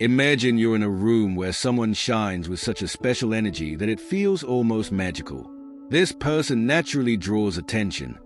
Imagine you're in a room where someone shines with such a special energy that it feels almost magical. This person naturally draws attention.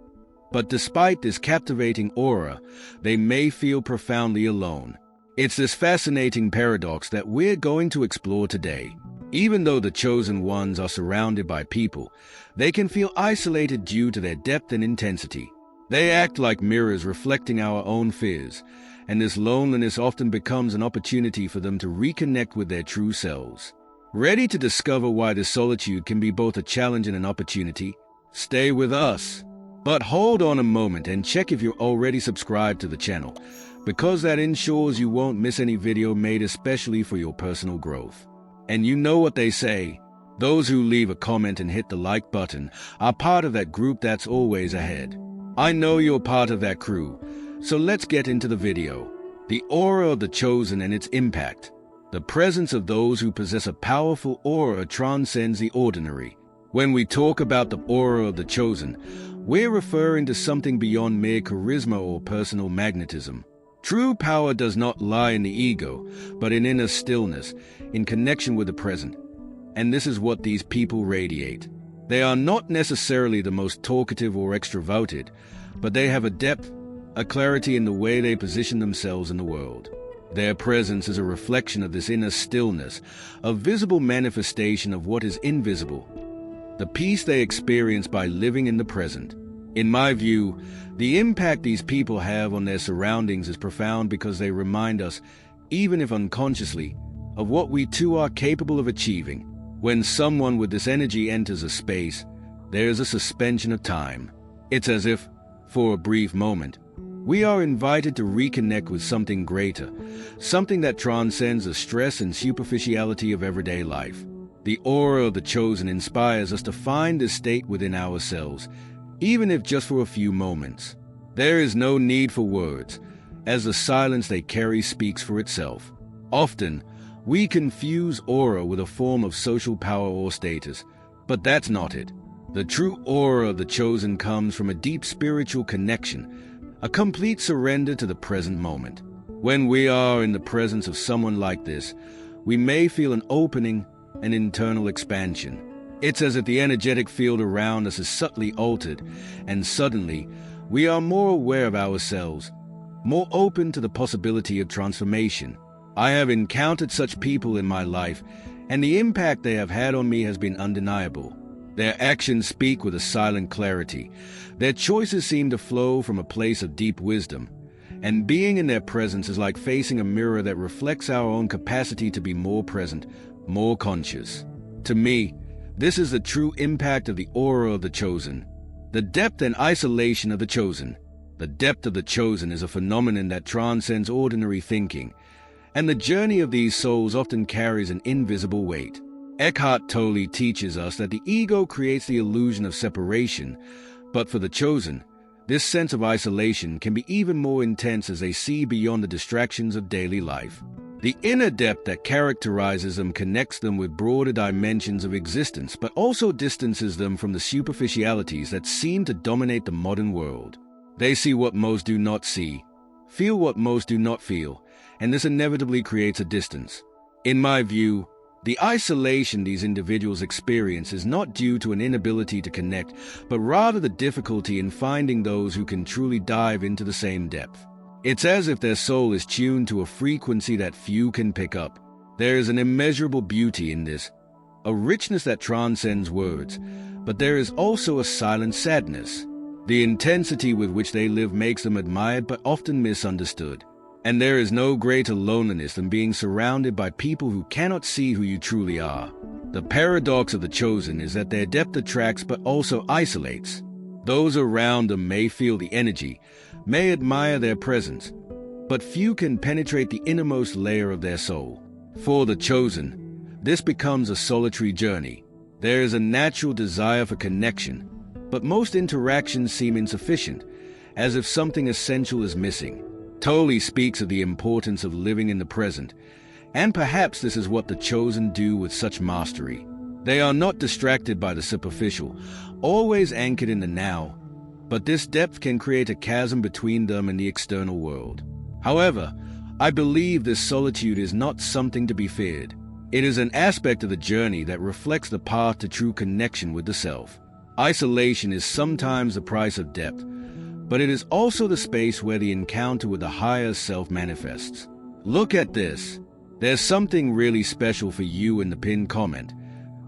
But despite this captivating aura, they may feel profoundly alone. It's this fascinating paradox that we're going to explore today. Even though the chosen ones are surrounded by people, they can feel isolated due to their depth and intensity. They act like mirrors reflecting our own fears, and this loneliness often becomes an opportunity for them to reconnect with their true selves. Ready to discover why this solitude can be both a challenge and an opportunity? Stay with us. But hold on a moment and check if you're already subscribed to the channel, because that ensures you won't miss any video made especially for your personal growth. And you know what they say, those who leave a comment and hit the like button are part of that group that's always ahead. I know you're part of that crew, so let's get into the video. The aura of the chosen and its impact. The presence of those who possess a powerful aura transcends the ordinary. When we talk about the aura of the chosen, we're referring to something beyond mere charisma or personal magnetism. True power does not lie in the ego, but in inner stillness, in connection with the present. And this is what these people radiate. They are not necessarily the most talkative or extroverted, but they have a depth, a clarity in the way they position themselves in the world. Their presence is a reflection of this inner stillness, a visible manifestation of what is invisible. The peace they experience by living in the present. In my view, the impact these people have on their surroundings is profound because they remind us, even if unconsciously, of what we too are capable of achieving. When someone with this energy enters a space, there is a suspension of time. It's as if, for a brief moment, we are invited to reconnect with something greater, something that transcends the stress and superficiality of everyday life. The aura of the chosen inspires us to find this state within ourselves, even if just for a few moments. There is no need for words, as the silence they carry speaks for itself. Often, we confuse aura with a form of social power or status, but that's not it. The true aura of the chosen comes from a deep spiritual connection, a complete surrender to the present moment. When we are in the presence of someone like this, we may feel an opening, an internal expansion. It's as if the energetic field around us is subtly altered, and suddenly, we are more aware of ourselves, more open to the possibility of transformation. I have encountered such people in my life, and the impact they have had on me has been undeniable. Their actions speak with a silent clarity. Their choices seem to flow from a place of deep wisdom, and being in their presence is like facing a mirror that reflects our own capacity to be more present, more conscious. To me, this is the true impact of the aura of the chosen. The depth and isolation of the chosen. The depth of the chosen is a phenomenon that transcends ordinary thinking, and the journey of these souls often carries an invisible weight. Eckhart Tolle teaches us that the ego creates the illusion of separation, but for the chosen, this sense of isolation can be even more intense as they see beyond the distractions of daily life. The inner depth that characterizes them connects them with broader dimensions of existence, but also distances them from the superficialities that seem to dominate the modern world. They see what most do not see, feel what most do not feel, and this inevitably creates a distance. In my view, the isolation these individuals experience is not due to an inability to connect, but rather the difficulty in finding those who can truly dive into the same depth. It's as if their soul is tuned to a frequency that few can pick up. There is an immeasurable beauty in this, a richness that transcends words, but there is also a silent sadness. The intensity with which they live makes them admired but often misunderstood. And there is no greater loneliness than being surrounded by people who cannot see who you truly are. The paradox of the chosen is that their depth attracts but also isolates. Those around them may feel the energy, may admire their presence, but few can penetrate the innermost layer of their soul. For the chosen, this becomes a solitary journey. There is a natural desire for connection, but most interactions seem insufficient, as if something essential is missing. Tolle speaks of the importance of living in the present, and perhaps this is what the chosen do with such mastery. They are not distracted by the superficial, always anchored in the now, but this depth can create a chasm between them and the external world. However, I believe this solitude is not something to be feared. It is an aspect of the journey that reflects the path to true connection with the self. Isolation is sometimes the price of depth, but it is also the space where the encounter with the higher self manifests. Look at this. There's something really special for you in the pinned comment,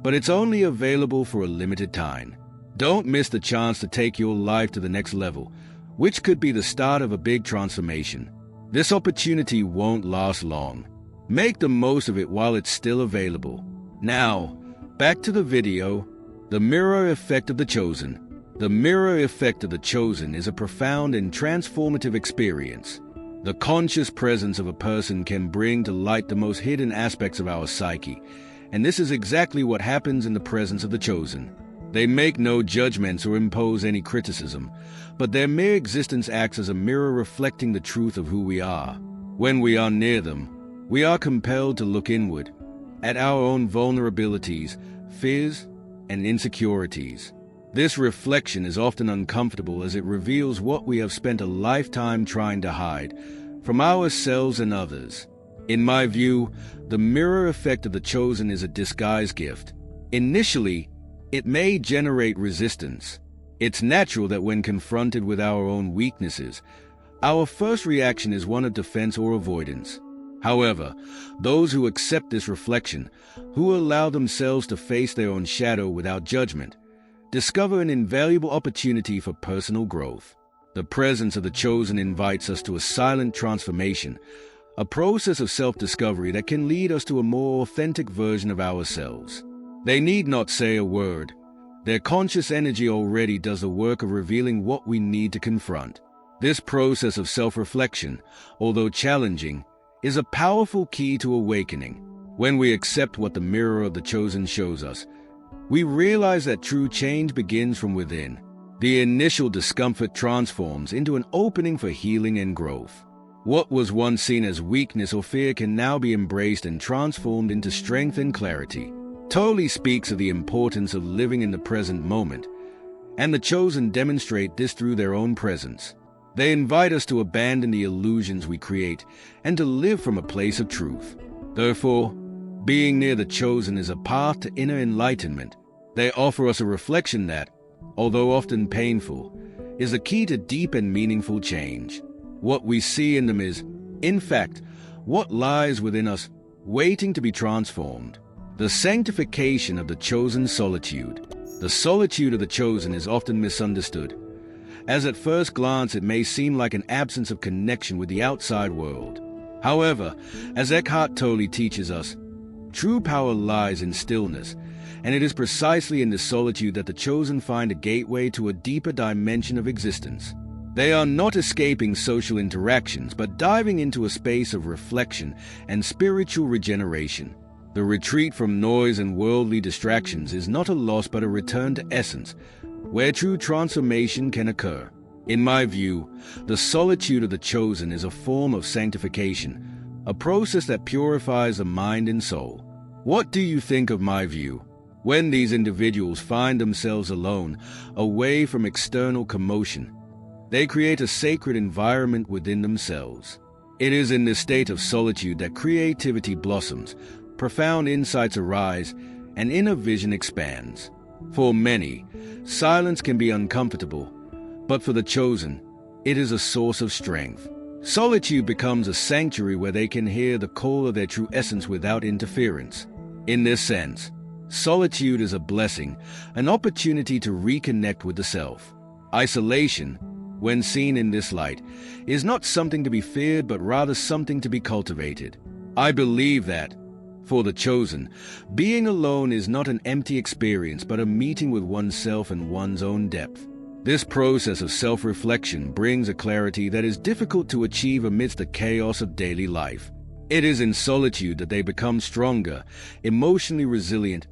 but it's only available for a limited time. Don't miss the chance to take your life to the next level, which could be the start of a big transformation. This opportunity won't last long. Make the most of it while it's still available. Now, back to the video. The mirror effect of the chosen. The mirror effect of the chosen is a profound and transformative experience. The conscious presence of a person can bring to light the most hidden aspects of our psyche, and this is exactly what happens in the presence of the chosen. They make no judgments or impose any criticism, but their mere existence acts as a mirror reflecting the truth of who we are. When we are near them, we are compelled to look inward, at our own vulnerabilities, fears, and insecurities. This reflection is often uncomfortable as it reveals what we have spent a lifetime trying to hide from ourselves and others. In my view, the mirror effect of the chosen is a disguised gift. Initially, it may generate resistance. It's natural that when confronted with our own weaknesses, our first reaction is one of defense or avoidance. However, those who accept this reflection, who allow themselves to face their own shadow without judgment, discover an invaluable opportunity for personal growth. The presence of the chosen invites us to a silent transformation, a process of self-discovery that can lead us to a more authentic version of ourselves. They need not say a word. Their conscious energy already does the work of revealing what we need to confront. This process of self-reflection, although challenging, is a powerful key to awakening. When we accept what the mirror of the chosen shows us, we realize that true change begins from within. The initial discomfort transforms into an opening for healing and growth. What was once seen as weakness or fear can now be embraced and transformed into strength and clarity. Totally speaks of the importance of living in the present moment, and the chosen demonstrate this through their own presence. They invite us to abandon the illusions we create and to live from a place of truth. Therefore, being near the chosen is a path to inner enlightenment. They offer us a reflection that, although often painful, is the key to deep and meaningful change. What we see in them is, in fact, what lies within us, waiting to be transformed. The sanctification of the chosen solitude. The solitude of the chosen is often misunderstood, as at first glance it may seem like an absence of connection with the outside world. However, as Eckhart Tolle teaches us, true power lies in stillness, and it is precisely in this solitude that the chosen find a gateway to a deeper dimension of existence. They are not escaping social interactions, but diving into a space of reflection and spiritual regeneration. The retreat from noise and worldly distractions is not a loss but a return to essence, where true transformation can occur. In my view, the solitude of the chosen is a form of sanctification, a process that purifies the mind and soul. What do you think of my view? When these individuals find themselves alone, away from external commotion, they create a sacred environment within themselves. It is in this state of solitude that creativity blossoms, profound insights arise, and inner vision expands. For many, silence can be uncomfortable, but for the chosen, it is a source of strength. Solitude becomes a sanctuary where they can hear the call of their true essence without interference. In this sense, solitude is a blessing, an opportunity to reconnect with the self. Isolation, when seen in this light, is not something to be feared but rather something to be cultivated. I believe that, for the chosen, being alone is not an empty experience but a meeting with oneself and one's own depth. This process of self-reflection brings a clarity that is difficult to achieve amidst the chaos of daily life. It is in solitude that they become stronger, emotionally resilient,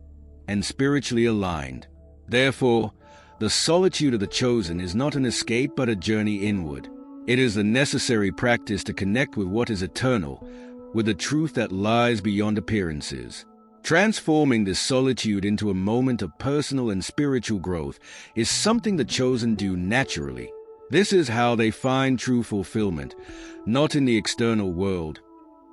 and spiritually aligned. Therefore, the solitude of the chosen is not an escape but a journey inward. It is the necessary practice to connect with what is eternal, with the truth that lies beyond appearances. Transforming this solitude into a moment of personal and spiritual growth is something the chosen do naturally. This is how they find true fulfillment, not in the external world,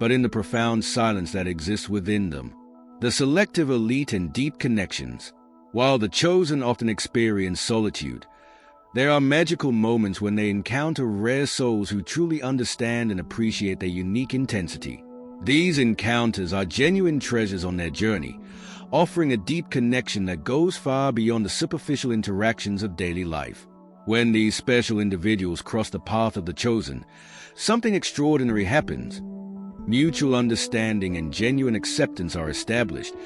but in the profound silence that exists within them. The selective elite and deep connections. While the chosen often experience solitude, there are magical moments when they encounter rare souls who truly understand and appreciate their unique intensity. These encounters are genuine treasures on their journey, offering a deep connection that goes far beyond the superficial interactions of daily life. When these special individuals cross the path of the chosen, something extraordinary happens. Mutual understanding and genuine acceptance are established,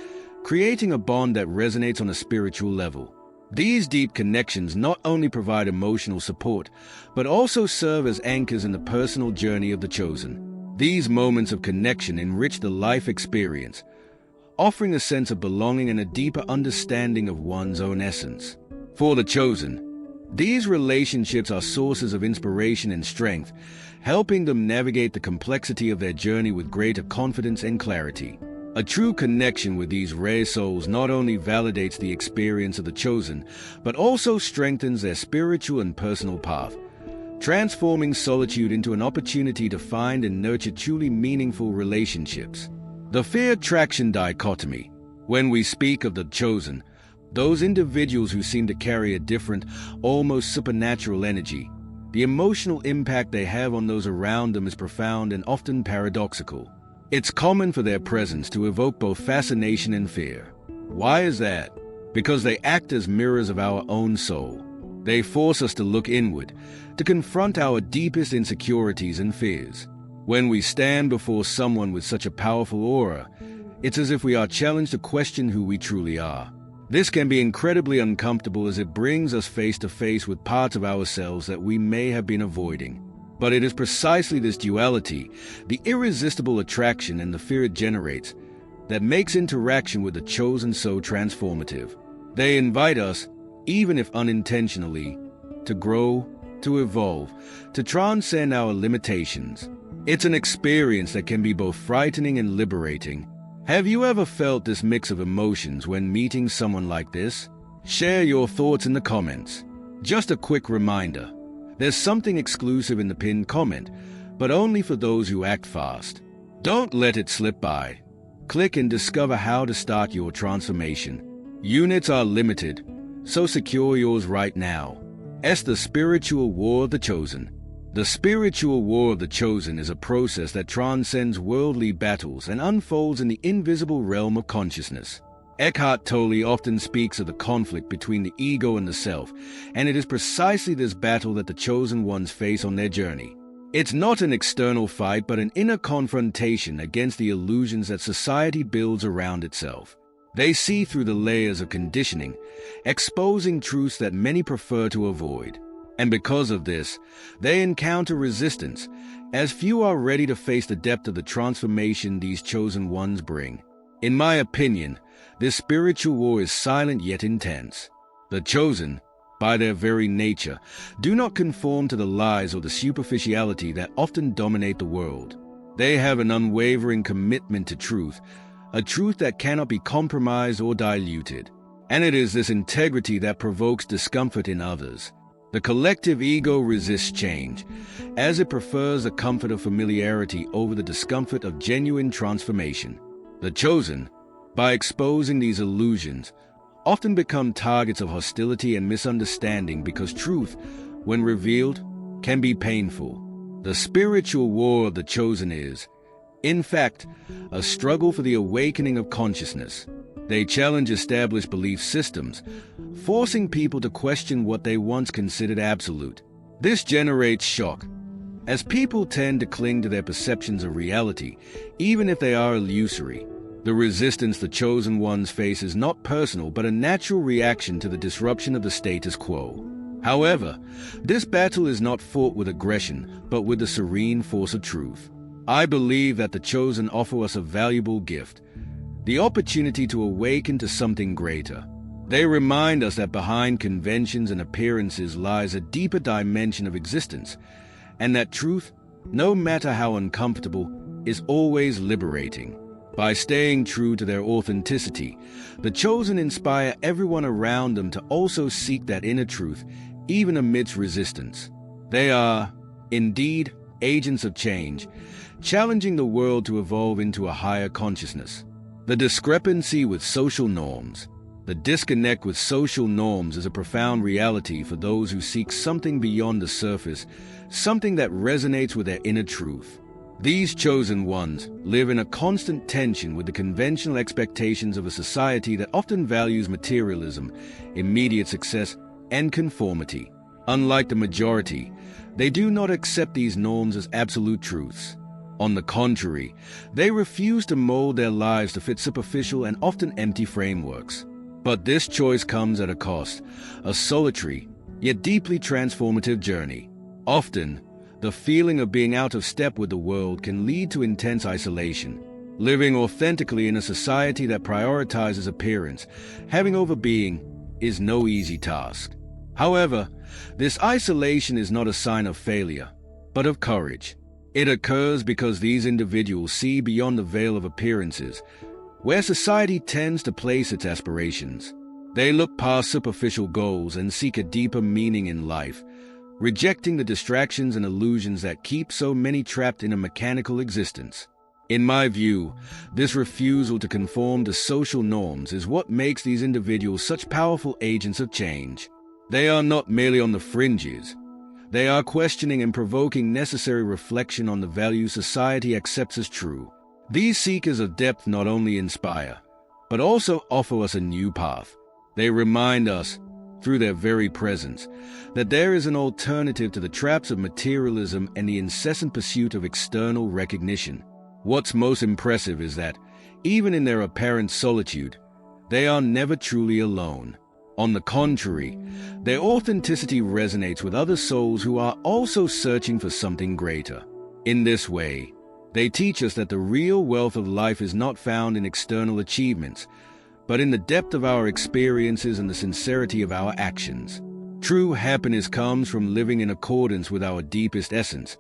creating a bond that resonates on a spiritual level. These deep connections not only provide emotional support, but also serve as anchors in the personal journey of the chosen. These moments of connection enrich the life experience, offering a sense of belonging and a deeper understanding of one's own essence. For the chosen, these relationships are sources of inspiration and strength, helping them navigate the complexity of their journey with greater confidence and clarity. A true connection with these rare souls not only validates the experience of the chosen, but also strengthens their spiritual and personal path, transforming solitude into an opportunity to find and nurture truly meaningful relationships. The fear-attraction dichotomy. When we speak of the chosen, those individuals who seem to carry a different, almost supernatural energy, the emotional impact they have on those around them is profound and often paradoxical. It's common for their presence to evoke both fascination and fear. Why is that? Because they act as mirrors of our own soul. They force us to look inward, to confront our deepest insecurities and fears. When we stand before someone with such a powerful aura, it's as if we are challenged to question who we truly are. This can be incredibly uncomfortable as it brings us face to face with parts of ourselves that we may have been avoiding. But it is precisely this duality, the irresistible attraction and the fear it generates, that makes interaction with the chosen so transformative. They invite us, even if unintentionally, to grow, to evolve, to transcend our limitations. It's an experience that can be both frightening and liberating. Have you ever felt this mix of emotions when meeting someone like this? Share your thoughts in the comments. Just a quick reminder. There's something exclusive in the pinned comment, but only for those who act fast. Don't let it slip by. Click and discover how to start your transformation. Units are limited, so secure yours right now. As the spiritual war of the chosen. The spiritual war of the chosen is a process that transcends worldly battles and unfolds in the invisible realm of consciousness. Eckhart Tolle often speaks of the conflict between the ego and the self, and it is precisely this battle that the chosen ones face on their journey. It's not an external fight, but an inner confrontation against the illusions that society builds around itself. They see through the layers of conditioning, exposing truths that many prefer to avoid. And because of this, they encounter resistance, as few are ready to face the depth of the transformation these chosen ones bring. In my opinion, this spiritual war is silent yet intense. The chosen, by their very nature, do not conform to the lies or the superficiality that often dominate the world. They have an unwavering commitment to truth, a truth that cannot be compromised or diluted. And it is this integrity that provokes discomfort in others. The collective ego resists change, as it prefers the comfort of familiarity over the discomfort of genuine transformation. The chosen, by exposing these illusions, often become targets of hostility and misunderstanding because truth, when revealed, can be painful. The spiritual war of the chosen is, in fact, a struggle for the awakening of consciousness. They challenge established belief systems, forcing people to question what they once considered absolute. This generates shock, as people tend to cling to their perceptions of reality, even if they are illusory. The resistance the chosen ones face is not personal, but a natural reaction to the disruption of the status quo. However, this battle is not fought with aggression, but with the serene force of truth. I believe that the chosen offer us a valuable gift, the opportunity to awaken to something greater. They remind us that behind conventions and appearances lies a deeper dimension of existence, and that truth, no matter how uncomfortable, is always liberating. By staying true to their authenticity, the chosen inspire everyone around them to also seek that inner truth, even amidst resistance. They are, indeed, agents of change, challenging the world to evolve into a higher consciousness. The discrepancy with social norms. The disconnect with social norms is a profound reality for those who seek something beyond the surface, something that resonates with their inner truth. These chosen ones live in a constant tension with the conventional expectations of a society that often values materialism, immediate success, and conformity. Unlike the majority, they do not accept these norms as absolute truths. On the contrary, they refuse to mold their lives to fit superficial and often empty frameworks. But this choice comes at a cost, a solitary, yet deeply transformative journey. Often, the feeling of being out of step with the world can lead to intense isolation. Living authentically in a society that prioritizes appearance, having over being, is no easy task. However, this isolation is not a sign of failure, but of courage. It occurs because these individuals see beyond the veil of appearances, where society tends to place its aspirations. They look past superficial goals and seek a deeper meaning in life, rejecting the distractions and illusions that keep so many trapped in a mechanical existence. In my view, this refusal to conform to social norms is what makes these individuals such powerful agents of change. They are not merely on the fringes. They are questioning and provoking necessary reflection on the values society accepts as true. These seekers of depth not only inspire, but also offer us a new path. They remind us, through their very presence, that there is an alternative to the traps of materialism and the incessant pursuit of external recognition. What's most impressive is that, even in their apparent solitude, they are never truly alone. On the contrary, their authenticity resonates with other souls who are also searching for something greater. In this way, they teach us that the real wealth of life is not found in external achievements, but in the depth of our experiences and the sincerity of our actions. True happiness comes from living in accordance with our deepest essence,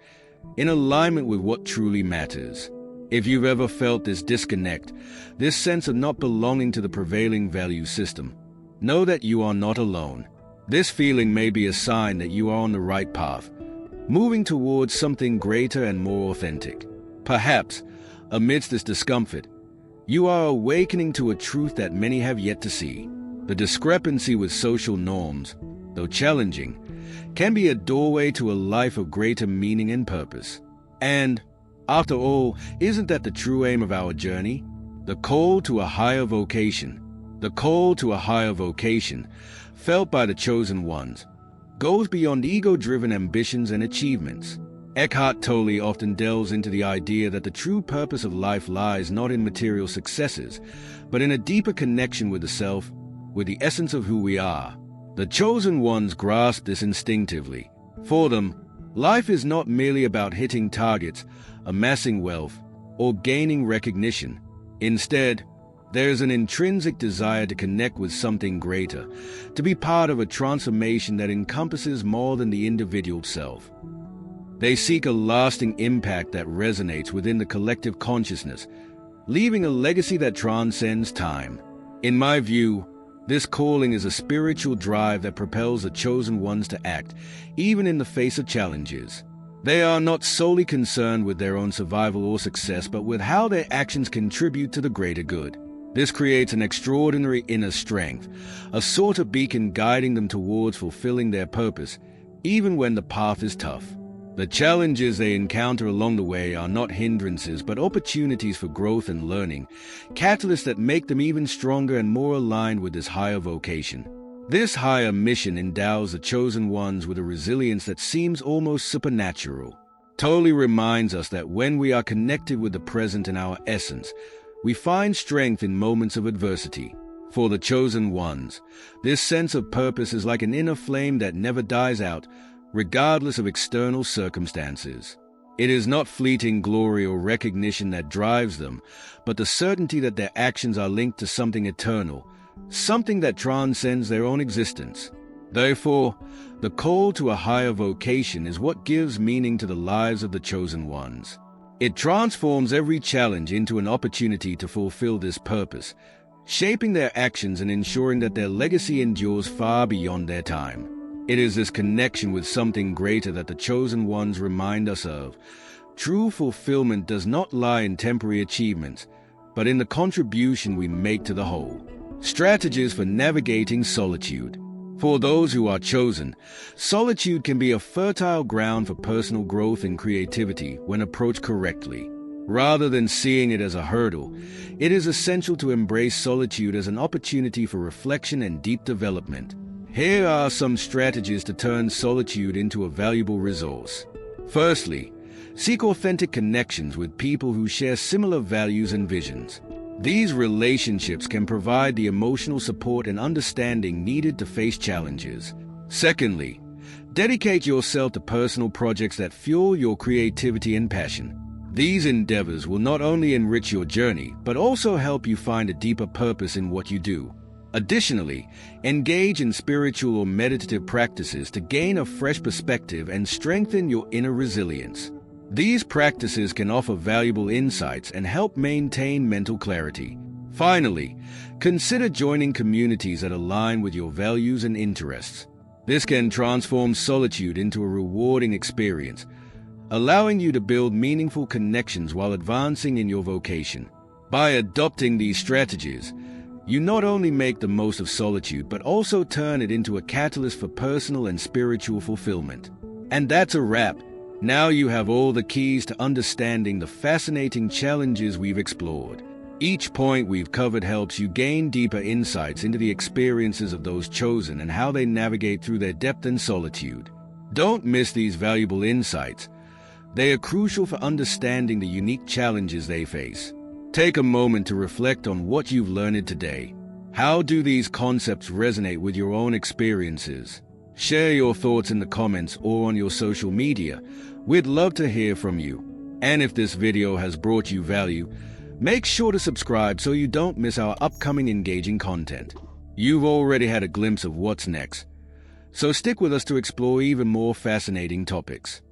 in alignment with what truly matters. If you've ever felt this disconnect, this sense of not belonging to the prevailing value system, know that you are not alone. This feeling may be a sign that you are on the right path, moving towards something greater and more authentic. Perhaps, amidst this discomfort, you are awakening to a truth that many have yet to see. The discrepancy with social norms, though challenging, can be a doorway to a life of greater meaning and purpose. And, after all, isn't that the true aim of our journey? The call to a higher vocation. The call to a higher vocation, felt by the chosen ones, goes beyond ego-driven ambitions and achievements. Eckhart Tolle often delves into the idea that the true purpose of life lies not in material successes, but in a deeper connection with the self, with the essence of who we are. The chosen ones grasp this instinctively. For them, life is not merely about hitting targets, amassing wealth, or gaining recognition. Instead, there is an intrinsic desire to connect with something greater, to be part of a transformation that encompasses more than the individual self. They seek a lasting impact that resonates within the collective consciousness, leaving a legacy that transcends time. In my view, this calling is a spiritual drive that propels the chosen ones to act, even in the face of challenges. They are not solely concerned with their own survival or success, but with how their actions contribute to the greater good. This creates an extraordinary inner strength, a sort of beacon guiding them towards fulfilling their purpose, even when the path is tough. The challenges they encounter along the way are not hindrances but opportunities for growth and learning, catalysts that make them even stronger and more aligned with this higher vocation. This higher mission endows the chosen ones with a resilience that seems almost supernatural. Tolle reminds us that when we are connected with the present in our essence, we find strength in moments of adversity. For the chosen ones, this sense of purpose is like an inner flame that never dies out, regardless of external circumstances. It is not fleeting glory or recognition that drives them, but the certainty that their actions are linked to something eternal, something that transcends their own existence. Therefore, the call to a higher vocation is what gives meaning to the lives of the chosen ones. It transforms every challenge into an opportunity to fulfill this purpose, shaping their actions and ensuring that their legacy endures far beyond their time. It is this connection with something greater that the chosen ones remind us of. True fulfillment does not lie in temporary achievements, but in the contribution we make to the whole. Strategies for navigating solitude. For those who are chosen, solitude can be a fertile ground for personal growth and creativity when approached correctly. Rather than seeing it as a hurdle, it is essential to embrace solitude as an opportunity for reflection and deep development. Here are some strategies to turn solitude into a valuable resource. Firstly, seek authentic connections with people who share similar values and visions. These relationships can provide the emotional support and understanding needed to face challenges. Secondly, dedicate yourself to personal projects that fuel your creativity and passion. These endeavors will not only enrich your journey, but also help you find a deeper purpose in what you do. Additionally, engage in spiritual or meditative practices to gain a fresh perspective and strengthen your inner resilience. These practices can offer valuable insights and help maintain mental clarity. Finally, consider joining communities that align with your values and interests. This can transform solitude into a rewarding experience, allowing you to build meaningful connections while advancing in your vocation. By adopting these strategies, you not only make the most of solitude, but also turn it into a catalyst for personal and spiritual fulfillment. And that's a wrap. Now you have all the keys to understanding the fascinating challenges we've explored. Each point we've covered helps you gain deeper insights into the experiences of those chosen and how they navigate through their depth and solitude. Don't miss these valuable insights. They are crucial for understanding the unique challenges they face. Take a moment to reflect on what you've learned today. How do these concepts resonate with your own experiences? Share your thoughts in the comments or on your social media. We'd love to hear from you. And if this video has brought you value, make sure to subscribe so you don't miss our upcoming engaging content. You've already had a glimpse of what's next, so stick with us to explore even more fascinating topics.